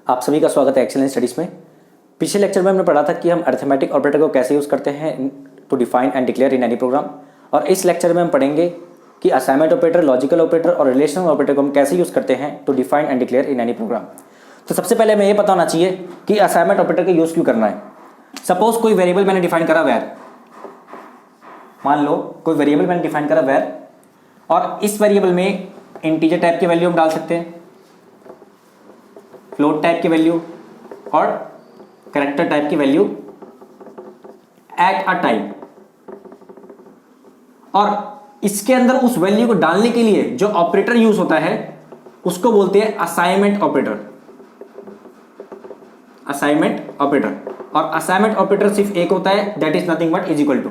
आप सभी का स्वागत है एक्सेलेंस स्टडीज़ में। पिछले लेक्चर में हमने पढ़ा था कि हम अरिथमेटिक ऑपरेटर को कैसे यूज़ करते हैं to define and declare in any program, और इस लेक्चर में हम पढ़ेंगे कि असाइनमेंट ऑपरेटर, लॉजिकल ऑपरेटर और रिलेशनल ऑपरेटर को हम कैसे यूज़ करते हैं to define and declare in any program. तो सबसे पहले हमें ये पता होना चाहिए कि असाइनमेंट ऑपरेटर का यूज़ क्यों करना है। सपोज कोई वेरिएबल मैंने डिफाइन करा वैर, मान लो कोई वेरिएबल मैंने डिफाइन करा वैर, और इस वेरिएबल में इंटीजर टाइप की वैल्यू हम डाल सकते हैं, फ्लोट टाइप की वैल्यू और कैरेक्टर टाइप की वैल्यू एट अ टाइम। और इसके अंदर उस वैल्यू को डालने के लिए जो ऑपरेटर यूज होता है उसको बोलते हैं असाइनमेंट ऑपरेटर। असाइनमेंट ऑपरेटर, और असाइनमेंट ऑपरेटर सिर्फ एक होता है, that is nothing but is equal to.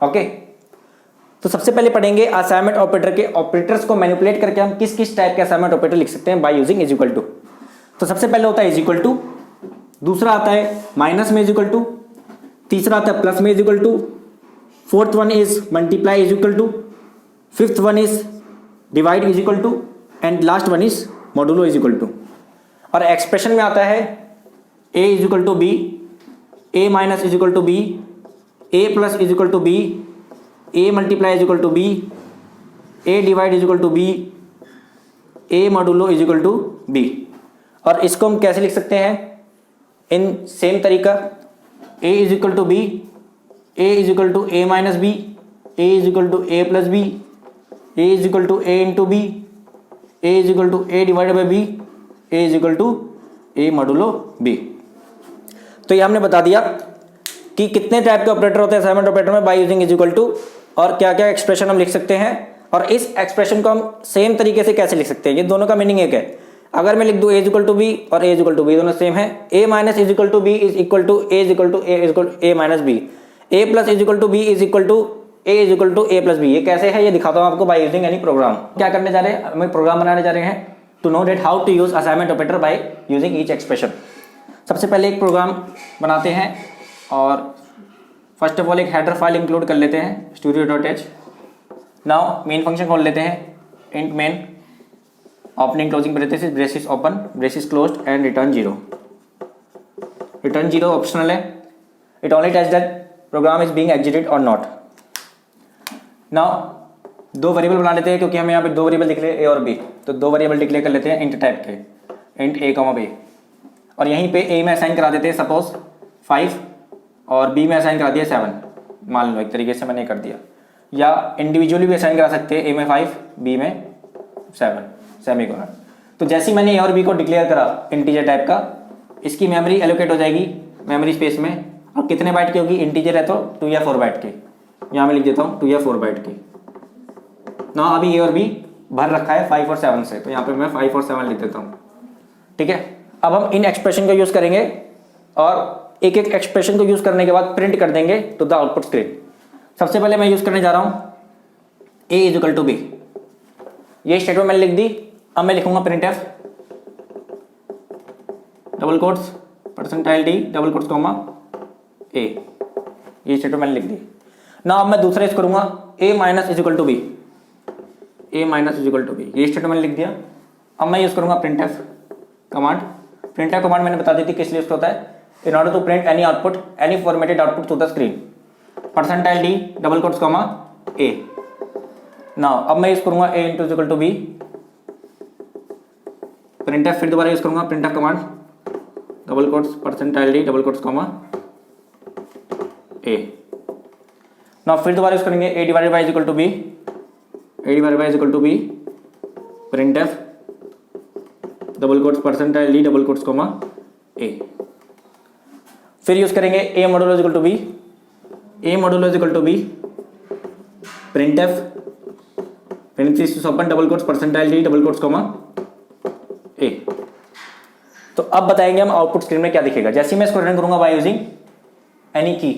Okay, तो सबसे पहले पढ़ेंगे असाइनमेंट ऑपरेटर के ऑपरेटर्स को मैनिपुलेट करके हम किस किस टाइप के असाइनमेंट ऑपरेटर लिख सकते हैं by using is equal to. तो सबसे पहले होता है इज इक्वल टू, दूसरा आता है माइनस में इज इक्वल टू, तीसरा आता है प्लस में is equal to, fourth one is multiply is equal to, fifth one is divide is equal to, and last one is modulo is equal to. और expression में आता है a is equal to b, a minus is equal to b, a plus is equal to b, a multiply is equal to b, a divide is equal to b, a modulo is equal to b. और इसको हम कैसे लिख सकते हैं in same तरीका, a is equal to b, a is equal to a minus b, a is equal to a plus b, a is equal to a into b, a is equal to a divided by b, a is equal to a modulo b. तो ये हमने बता दिया कि कितने type के operator होते हैं असाइनमेंट ऑपरेटर में by using is equal to, और क्या क्या एक्सप्रेशन हम लिख सकते हैं, और इस एक्सप्रेशन को हम सेम तरीके से कैसे लिख सकते हैं। ये दोनों का मीनिंग एक है। अगर मैं लिख दूं a is equal to b और a is equal to b, दोनों सेम है। a minus is equal to b is equal to a is equal to a is equal to a minus b, a plus is equal to b is equal to a is equal to a plus b. ये कैसे है ये दिखाता हूं आपको bye using any programme. क्या करने जा रहे हैं, हम प्रोग्राम बनाने जा रहे हैं to know that how to use assignment operator by using each expression. सबसे पहले एक प्रोग्राम बनाते हैं, और फर्स्ट ऑफ ऑल एक हेडर फाइल इंक्लूड कर लेते हैं studio.h। नाउ मेन फंक्शन खोल लेते हैं, int main opening closing braces, braces open braces closed and return zero. Return zero optional है, it only test that program is being executed और not. Now दो variable बना लेते हैं, क्योंकि हमें यहाँ पे दो वेरिएबल दिख रहे हैं ए और बी, तो दो वेरिएबल डिक्लेयर कर लेते हैं इंट टाइप के, इंट ए कॉमा बी, और यहीं पे ए में असाइन करा देते हैं सपोज 5 और बी में असाइन करा दिया 7, मान लो एक तरीके से मैंने कर दिया, या इंडिविजुअली भी असाइन करा सकते हैं, ए में 5 बी में 7 सेमीकोलन। तो जैसे ही मैंने ए और बी को डिक्लेयर करा इंटीजर टाइप का, इसकी मेमोरी एलोकेट हो जाएगी मेमोरी स्पेस में, और कितने बाइट की होगी, इंटीजर है तो 2 या 4 बाइट की। यहाँ मैं लिख देता हूँ 2 या 4 बाइट की। ना अभी ए और बी भर रखा है 5 और 7 से, तो यहाँ पे मैं 5 और 7 लिख देता हूँ। ठीक है, अब हम इन एक्सप्रेशन को यूज करेंगे, और एक एक एक्सप्रेशन को यूज करने के बाद प्रिंट कर देंगे टू द आउटपुट स्क्रीन। सबसे पहले मैं यूज करने जा रहा हूँ a is equal to b, ये स्टेटमेंट मैंने लिख दी। अब मैं लिखूंगा print f double quotes percentile d double quotes comma a, ये स्टेटमेंट मैंने लिख दी ना। अब मैं दूसरा यूज करूंगा a minus is equal to b, a minus is equal to b, ये स्टेटमेंट मैंने लिख दिया। अब मैं यूज करूंगा print f command. Print f command मैंने बता दी थी किस लिए यूज होता है, in order to print any output, any formatted output to the screen, percentile d double quotes comma a. Now अब मैं यूज करूंगा a into is equal to b, printf फिर दोबारा यूज करूंगा printf command, double quotes percentile d double quotes comma a. Now फिर दोबारा use करेंगे a divided by is equal to b, a divided by is equal to b, printf double quotes percentile d double quotes comma a. फिर use करेंगे a modulo is equal to b, a modulo is equal to b, printf parenthesis open double quotes percentile d double quotes comma a. तो अब बताएंगे हम output screen में क्या दिखेगा। जैसे मैं इसको रन करूंगा बाय यूजिंग एनी की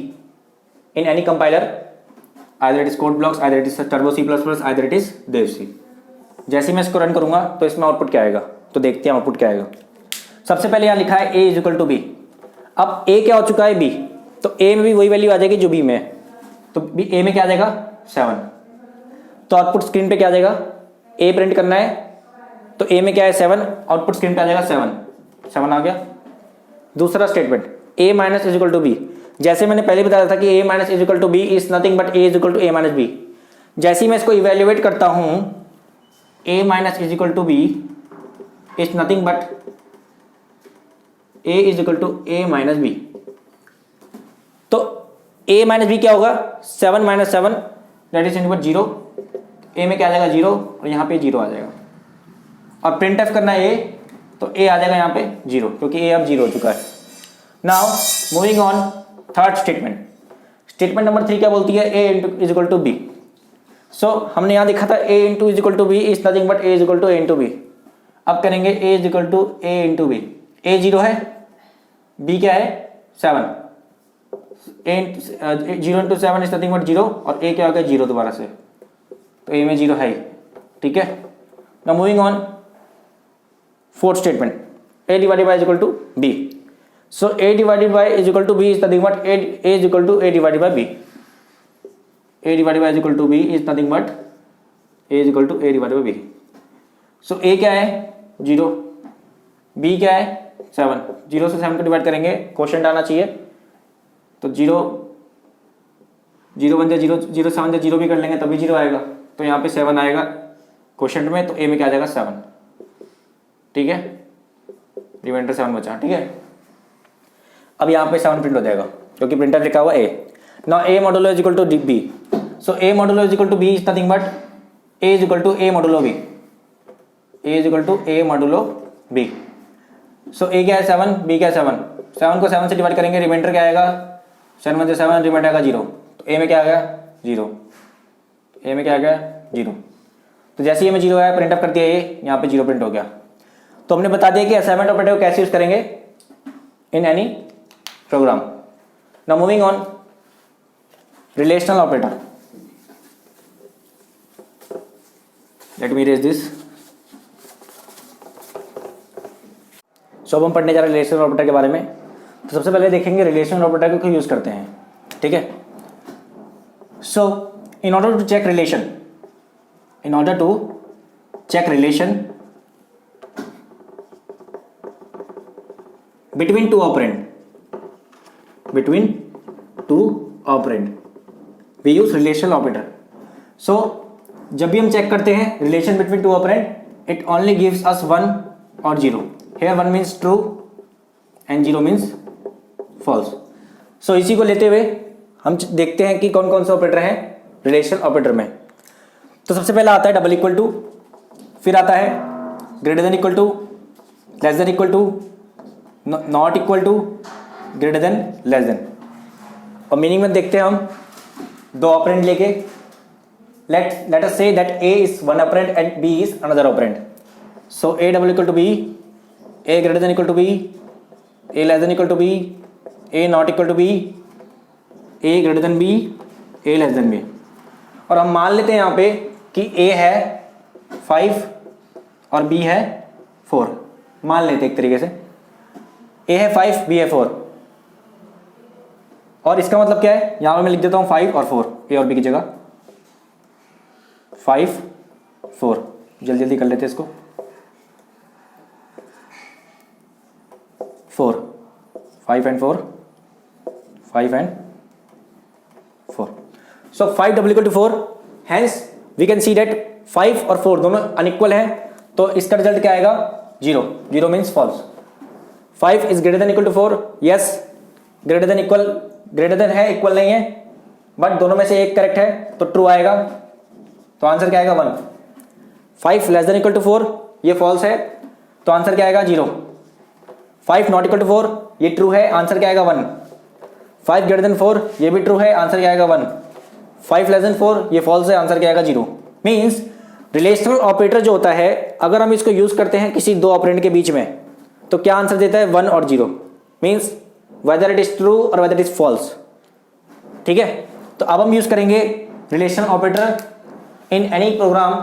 in any compiler, either it is code blocks, either it is turbo C plus plus, either it is Dev C. जैसे मैं इसको रन करूंगा तो इसमें आउटपुट क्या आएगा, तो देखते हैं आउटपुट क्या आएगा। सबसे पहले यहां लिखा है a is equal to B. अब ए क्या हो चुका है, बी, तो ए में भी वही वैल्यू आ जाएगी जो बी में है, तो बी ए में क्या आ जाएगा 7। तो आउटपुट स्क्रीन पे क्या आ जाएगा, ए प्रिंट करना है तो ए में क्या है 7, आउटपुट स्क्रीन पे आ जाएगा 7 आ गया। दूसरा statement a minus is equal to b, जैसे मैंने पहले बताया था कि a minus is equal to b is nothing but a is equal to a minus b. जैसे ही मैं इसको इवेल्युएट करता हूं a minus is equal to b is nothing but a is equal to a minus b. तो a minus b क्या होगा, 7 minus 7 that is equal 0। a में क्या आ जाएगा 0 और यहाँ पे 0 आ जाएगा। और प्रिंट एफ करना है a, तो a आ जाएगा यहाँ पे 0 क्योंकि a अब 0 हो चुका है। Now moving on third statement, statement number 3 क्या बोलती है, a is equal to b. So हमने यहाँ देखा था a into is equal to b is nothing but a is equal to a into b. अब करेंगे a is equal to a into b. a 0 है, b क्या है 7, a 0 into 7 is nothing but 0 और a क्या हो गया 0 दोबारा से, तो a में 0 है ही, ठीक है। Now moving on fourth statement, a divided by is equal to b। So a divided by is equal to b is nothing but a is equal to a divided by b। a divided by is equal to b is nothing but a is equal to a divided by b। So a क्या है 0, b क्या है 7, 0 से 7 को divide करेंगे, quotient आना चाहिए, तो 0 0 बन जाए 0, 0 7 0 भी कर लेंगे तभी 0 आएगा, तो यहाँ पे 7 आएगा क्वोशंट में, तो a में क्या आ जाएगा 7, ठीक है। रिमाइंडर 7 बचा, ठीक है। अब यहाँ पे 7 प्रिंट हो जाएगा क्योंकि प्रिंटर लिखा हुआ a। Now a modulo is equal to b, so a modulo is equal to b is nothing but a is equal to a modulo b, a is equal to a modulo b। So a क्या है 7, b क्या है 7, 7 को 7 से divide करेंगे, reminder क्या आएगा 7 में से 7 रिमाइंडर आएगा 0, तो a में क्या आ गया 0, a में क्या आ गया 0। तो जैसे ये में 0 आया प्रिंट अप कर दिया, ये यहाँ पे 0 प्रिंट हो गया। तो हमने बता दिया कि असाइनमेंट ऑपरेटर को कैसे यूज करेंगे in any program. Now moving on relational operator, let me raise this. So अब हम पढ़ने जा रहे हैं रिलेशनल ऑपरेटर के बारे में। तो सबसे पहले देखेंगे रिलेशनल ऑपरेटर को क्यों यूज करते हैं, ठीक है। So in order to check relation, in order to check relation between two operand we use relational operator। so जब भी हम चेक करते हैं relation between two operand it only gives us 1 or 0। here 1 means true and 0 means false। so इसी को लेते हुए हम देखते हैं कि कौन कौन से ऑपरेटर हैं रिलेशनल ऑपरेटर में। तो सबसे पहला आता है डबल इक्वल टू, फिर आता है greater than equal to, less than equal to, not equal to, greater than, less than. और मीनिंग में देखते हैं हम दो ऑपरेंड लेके, let us say that a is one operand and b is another operand. So a double equal to b, a greater than equal to b, a less than equal to b, a not equal to b, a greater than b, a less than b। और हम मान लेते हैं यहाँ पे कि a है 5 और b है 4, मान लेते हैं एक तरीके से a है 5 b है 4। और इसका मतलब क्या है, यहाँ पे मैं लिख देता हूँ 5 और 4 a और b की जगह, 5 4, जल्दी जल्दी कर लेते हैं इसको, 4 5 and 4, 5 and 4। So 5 double equal to 4, hence we can see that 5 और 4 दोनों अनइक्वल हैं, तो इसका रिजल्ट क्या आएगा 0, 0 means false. 5 is greater than equal to 4, yes greater than equal, greater than है इक्वल नहीं है, बट दोनों में से एक करेक्ट है तो ट्रू आएगा, तो आंसर क्या आएगा 1। 5 लेस देन इक्वल टू 4 ये फॉल्स है, तो आंसर क्या आएगा 0। 5 नॉट इक्वल टू 4 ये ट्रू है, आंसर क्या आएगा 1। 5 ग्रेटर देन 4 ये भी ट्रू है, आंसर क्या आएगा 1। 5 लेस देन 4 ये फॉल्स है, आंसर क्या आएगा 0। मीन्स रिलेशनल ऑपरेटर जो होता है अगर हम इसको यूज करते हैं किसी दो ऑपरेंड के बीच में तो क्या आंसर देता है 1 और 0, means whether it is true और वेदर इट इज फॉल्स, ठीक है। तो अब हम यूज करेंगे relational operator in any program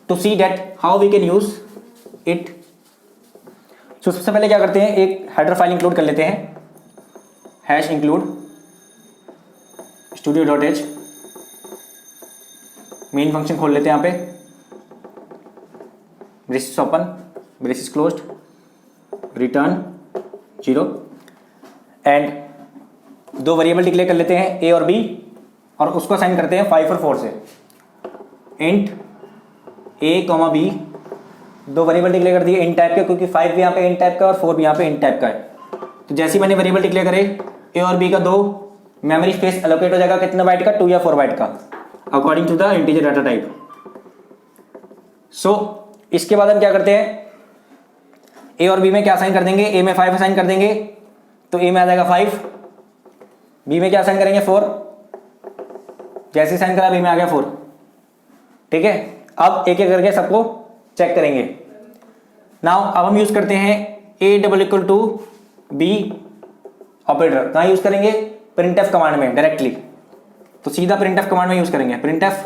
to see that how we can use it. तो सबसे पहले क्या करते हैं, एक हेडर फाइल इंक्लूड कर लेते हैं, hash include studio.h, main function खोल लेते हैं यहाँ पे, braces open braces closed, return 0। And दो वेरिएबल डिक्लेयर कर लेते हैं ए और बी, और उसको असाइन करते हैं 5 और 4 से। इंट ए कॉमा बी, दो वेरिएबल डिक्लेयर कर दिए इंट टाइप के, क्योंकि 5 भी यहाँ पे इंट टाइप का और 4 भी यहाँ पे इंट टाइप का है। तो जैसे ही मैंने वेरिएबल डिक्लेयर करे ए और बी का, दो मेमोरी स्पेस एलोकेट हो जाएगा कितने बाइट का, 2 या 4 बाइट का, according to the integer data type. So इसके बाद हम क्या करते हैं, ए और बी में क्या असाइन कर देंगे, ए में 5 असाइन कर देंगे तो ए में आ जाएगा 5, बी में क्या असाइन करेंगे 4, जैसे असाइन करा बी में आ गया 4। ठीक है, अब एक एक करके सबको चेक करेंगे। नाउ अब हम यूज करते हैं a double equal to b operator. कहाँ यूज करेंगे, प्रिंटफ कमांड में डायरेक्टली। तो सीधा प्रिंटफ कमांड में यूज करेंगे, printf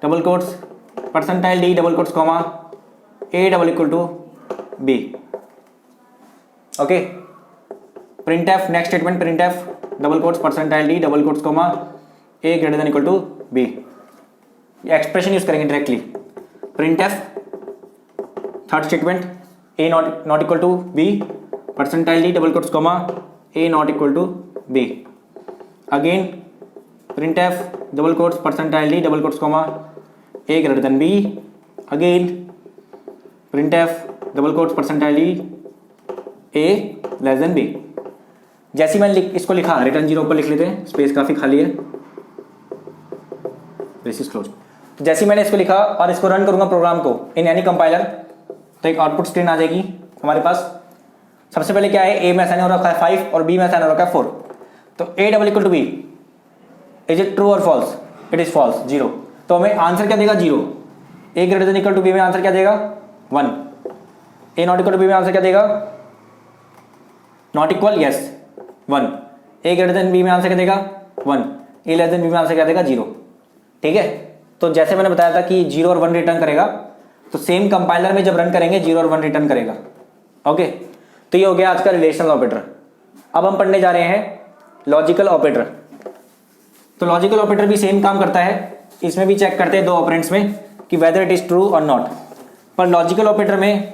double quotes percentile d double quotes comma a double equal to b. Okay, printf next statement, printf double quotes percentile d double quotes comma a greater than equal to b. Expression use करेंगे directly, printf third statement a not equal to b percentile d double quotes comma a not equal to b. Again printf double quotes percentile d double quotes comma a greater than b. Again printf double quotes percentile d a less than b. जैसे मैंने इसको लिखा, return 0 पर लिख लेते हैं, space काफी खाली है, दिस इज क्लोज। तो जैसे मैंने इसको लिखा और इसको रन करूंगा प्रोग्राम को इन एनी कंपाइलर, तो एक आउटपुट स्क्रीन आ जाएगी हमारे पास। सबसे पहले क्या है, ए में असाइन हो रखा है 5 और बी में असाइन हो रखा है 4। तो a double equal to b, is it true और फॉल्स, इट इज फॉल्स 0। तो हमें आंसर क्या देगा 0। A greater than equal to b में आंसर क्या देगा 1। A not equal to b में आंसर क्या देगा, not equal yes 1। A greater than b में आंसर क्या देगा 1। ए लेस देन बी में आंसर क्या देगा 0। ठीक है, तो जैसे मैंने बताया था कि 0 और 1 रिटर्न करेगा, तो सेम कंपाइलर में जब रन करेंगे 0 और 1 रिटर्न करेगा। ओके, तो ये हो गया आज का रिलेशनल ऑपरेटर। अब हम पढ़ने जा रहे हैं लॉजिकल ऑपरेटर। तो लॉजिकल ऑपरेटर भी सेम काम करता है, इसमें भी चेक करते हैं दो ऑपरेंड्स में कि whether it is true or not. पर लॉजिकल ऑपरेटर में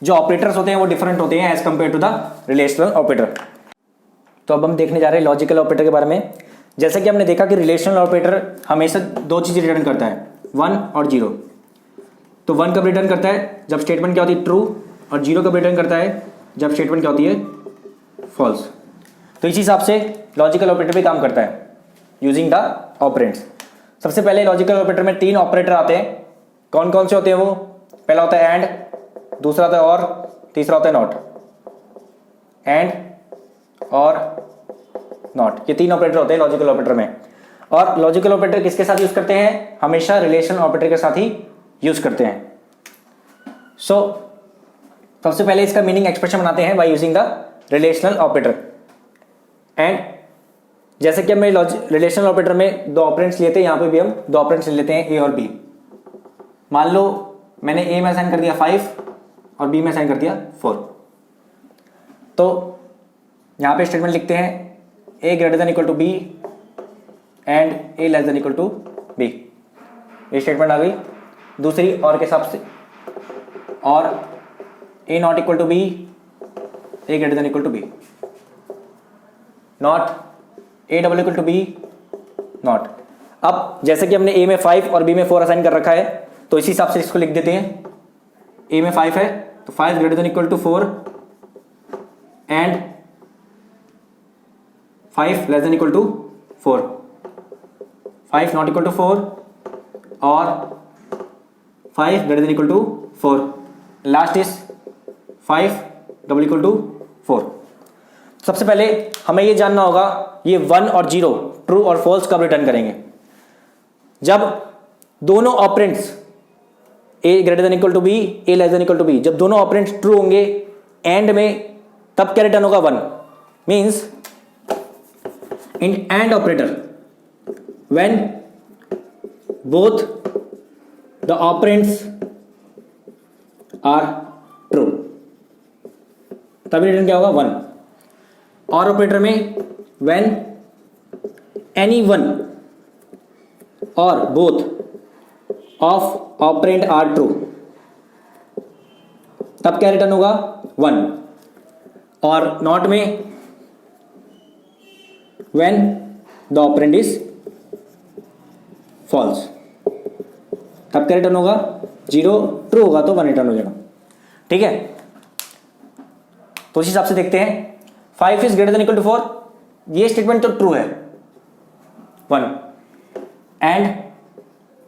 जो ऑपरेटर्स होते हैं वो डिफरेंट होते हैं as compare to the relational operator. तो अब हम देखने जा रहे हैं लॉजिकल ऑपरेटर के बारे में। जैसे कि हमने देखा कि रिलेशनल ऑपरेटर हमेशा दो चीज़ें रिटर्न करता है, 1 और 0। तो 1 कब रिटर्न करता है, जब स्टेटमेंट क्या होती है ट्रू, और 0 कब रिटर्न करता है, जब स्टेटमेंट क्या होती है फॉल्स। तो इसी हिसाब से लॉजिकल ऑपरेटर भी काम करता है यूजिंग द ऑपरेंड्स। सबसे पहले लॉजिकल ऑपरेटर में 3 ऑपरेटर आते हैं। कौन कौन से होते हैं वो, पहला होता है एंड, दूसरा होता है और, तीसरा होता है नॉट। एंड और नॉट, ये 3 ऑपरेटर होते हैं लॉजिकल ऑपरेटर में। और लॉजिकल ऑपरेटर किसके साथ यूज करते हैं, हमेशा रिलेशनल ऑपरेटर के साथ ही यूज करते हैं। सो सबसे पहले इसका मीनिंग एक्सप्रेशन बनाते हैं by using the relational operator. And जैसे कि हमने रिलेशनल ऑपरेटर में 2 ऑपरेंड्स लिए थे, यहां पे भी हम 2 ऑपरेंड्स ले लेते हैं ए और बी। मान लो मैंने ए में असाइन कर दिया 5 और बी में असाइन कर दिया 4। तो यहां पे स्टेटमेंट लिखते हैं a greater than equal to b and a less than equal to b. ये स्टेटमेंट आ गई। दूसरी और के हिसाब से, और a not equal to b, a greater than equal to b. Not a double equal to b, not. अब जैसे कि हमने ए में 5 और बी में 4 असाइन कर रखा है, तो इसी हिसाब से इसको लिख देते हैं। ए में 5 है तो 5 greater than equal to 4 and 5 less than equal to 4। 5 not equal to 4 और 5 greater than equal to 4। Last is 5 double equal to 4। सबसे पहले हमें यह जानना होगा ये 1 और 0 ट्रू और फॉल्स कब रिटर्न करेंगे, जब दोनों operands a greater than equal to b, a less than equal to b, जब दोनों ऑपरेंड्स ट्रू होंगे एंड में, तब क्या रिटर्न होगा 1। Means in and operator when both the operands are true, तभी रिटर्न क्या होगा 1। और ऑपरेटर में when any one or both of operand are true, तब क्या रिटर्न होगा 1, और नॉट में when the operand is false, तब क्या रिटर्न होगा 0, ट्रू होगा तो 1 रिटर्न हो जाएगा। ठीक है, तो उस हिसाब से देखते हैं 5 is greater than equal to 4, ये स्टेटमेंट तो ट्रू है 1, and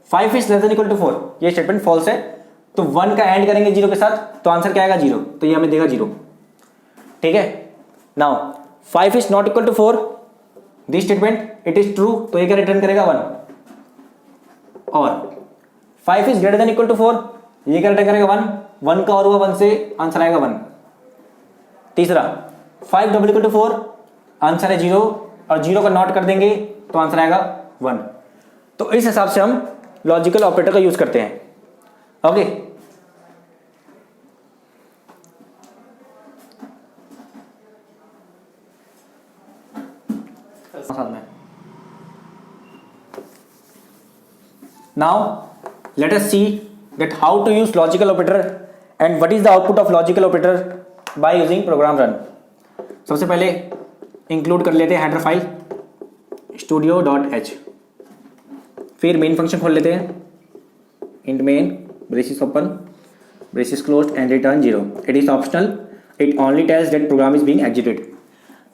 5 is less than equal to 4, ये स्टेटमेंट फॉल्स है। तो 1 का एंड करेंगे 0 के साथ तो आंसर क्या आएगा 0, तो ये हमें देगा 0। ठीक है, now 5 is not equal to 4, this statement it is true, तो ये क्या रिटर्न करेगा 1, और 5 is greater than equal to 4, ये क्या रिटर्न करेगा 1 का और हुआ 1 से आंसर आएगा 1। तीसरा 5 डबल इक्वल टू 4, आंसर है 0, और 0 का नॉट कर देंगे तो आंसर आएगा 1। तो इस हिसाब से हम लॉजिकल ऑपरेटर का यूज करते हैं। ओके, साथ में now let us see that how to use logical operator and what is the output of logical operator by using program run। सबसे पहले इंक्लूड कर लेते हैं हेडर फाइल studio.h, फिर मेन फंक्शन खोल लेते हैं int main braces open braces closed and return 0, it is optional, it only tells that program is being executed।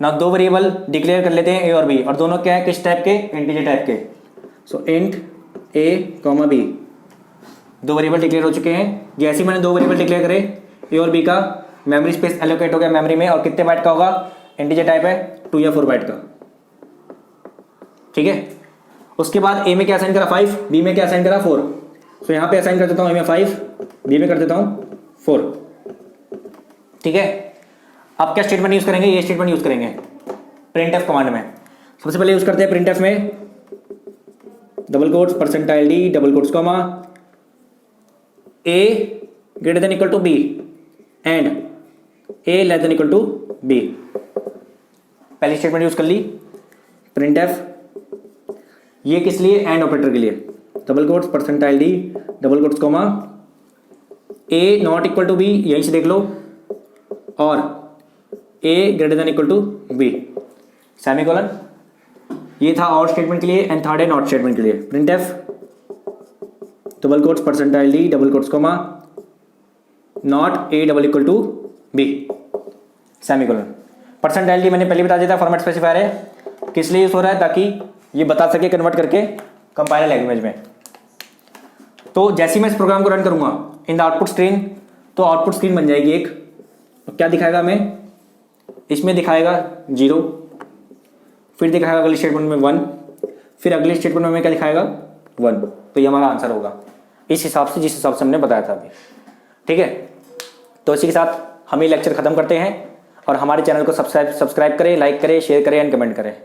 now दो वेरिएबल डिक्लेयर कर लेते हैं a और b, और दोनों क्या है, किस टाइप के, इंटीजर टाइप के। सो int a, b, दो वेरिएबल डिक्लेयर हो चुके हैं। जैसे ही मैंने दो वेरिएबल डिक्लेयर करे ए और बी का, मेमोरी स्पेस एलोकेट हो गया मेमोरी में, और कितने बाइट का होगा, इंटीजर टाइप है 2 या 4 बाइट का। ठीक है, उसके बाद ए में क्या असाइन करा 5, बी में क्या असाइन करा 4, तो यहाँ पे असाइन कर देता हूँ ए में 5, बी में कर देता हूँ 4। ठीक है, अब क्या स्टेटमेंट यूज करेंगे, ये स्टेटमेंट यूज करेंगे प्रिंटएफ कमांड में। सबसे पहले यूज करते हैं प्रिंटएफ में double quotes percentile d double quotes comma a greater than equal to b and a less than equal to b। पहली स्टेटमेंट यूज कर ली printf, ये किस लिए, एंड ऑपरेटर के लिए, double quotes percentile d double quotes comma a not equal to b, यहीं से देख लो, और a greater than equal to b, semicolon. ये था और स्टेटमेंट के लिए, एंड थर्ड है नॉट स्टेटमेंट के लिए, printf double quotes percentile d double quotes comma not a double equal to b, semicolon. Percentile d मैंने पहले बता दिया था, फॉर्मेट स्पेसिफायर है, किस लिए यूज हो रहा है, ताकि ये बता सके कन्वर्ट करके कंपाइलर लैंग्वेज में। तो जैसे ही मैं इस प्रोग्राम को रन करूंगा इन द आउटपुट स्क्रीन, तो आउटपुट स्क्रीन बन जाएगी एक, तो क्या दिखाएगा हमें, इसमें दिखाएगा 0, फिर दिखाएगा अगले स्टेटमेंट में 1, फिर अगले स्टेटमेंट में हमें क्या दिखाएगा 1, तो ये हमारा आंसर होगा इस हिसाब से, जिस हिसाब से हमने बताया था अभी। ठीक है, तो इसी के साथ हम ये लेक्चर खत्म करते हैं, और हमारे चैनल को सब्सक्राइब करें, लाइक करें, शेयर करें एंड कमेंट करें।